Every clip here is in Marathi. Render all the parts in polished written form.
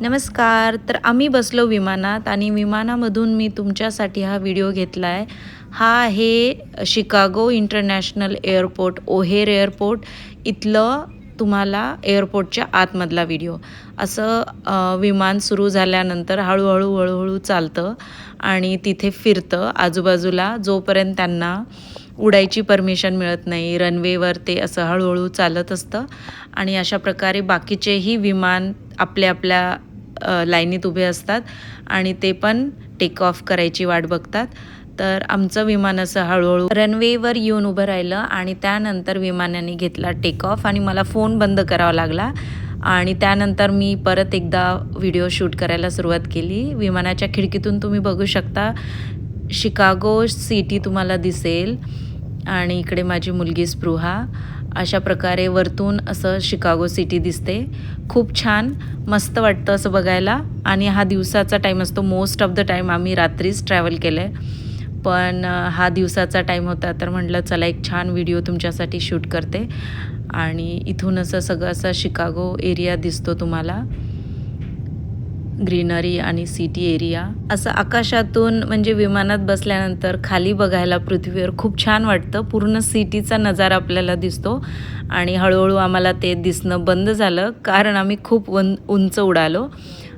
नमस्कार. तर आम्ही बसलो विमानात आणि विमानामधून मी तुमच्यासाठी हा व्हिडिओ घेतला आहे. हा आहे Chicago international airport, O'Hare airport इथलं तुम्हाला एअरपोर्टच्या आतमधला व्हिडिओ. असं विमान सुरू झाल्यानंतर हळूहळू चालतं आणि तिथे फिरतं आजूबाजूला जोपर्यंत त्यांना उडायची परमिशन मिळत नाही. रनवेवर ते असं हळूहळू चालत असतं आणि अशा प्रकारे बाकीचेही विमान आपल्या लाईनीत उभे असतात आणि ते पण टेक ऑफ करायची वाट बघतात. तर आमचं विमान असं हळूहळू रनवेवर येऊन उभं राहिलं आणि त्यानंतर विमानाने घेतला टेक ऑफ आणि मला फोन बंद करावा लागला आणि त्यानंतर मी परत एकदा व्हिडिओ शूट करायला सुरुवात केली. विमानाच्या खिडकीतून तुम्ही बघू शकता शिकागो सिटी तुम्हाला दिसेल आणि इकडे माझी मुलगी स्पृहा. अशा प्रकारे वरतून असं शिकागो सिटी दिसते. खूप छान मस्त वाटतं असं बघायला आणि हा दिवसाचा टाईम असतो. मोस्ट ऑफ द टाईम आम्ही रात्रीच ट्रॅव्हल केलं आहे, पण हा दिवसाचा टाईम होता तर म्हटलं चला एक छान व्हिडिओ तुमच्यासाठी शूट करते. आणि इथून असं सगळं असं शिकागो एरिया दिसतो तुम्हाला, ग्रीनरी आणि सिटी एरिया. असं आकाशातून म्हणजे विमानात बसल्यानंतर खाली बघायला पृथ्वीवर खूप छान वाटतं. पूर्ण सिटीचा नजारा आपल्याला दिसतो आणि हळूहळू आम्हाला ते दिसणं बंद झालं कारण आम्ही खूप उंच उडालो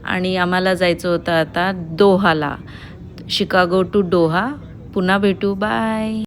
आणि आम्हाला जायचं होतं आता दोहाला. Chicago to Doha. पुन्हा भेटू. बाय.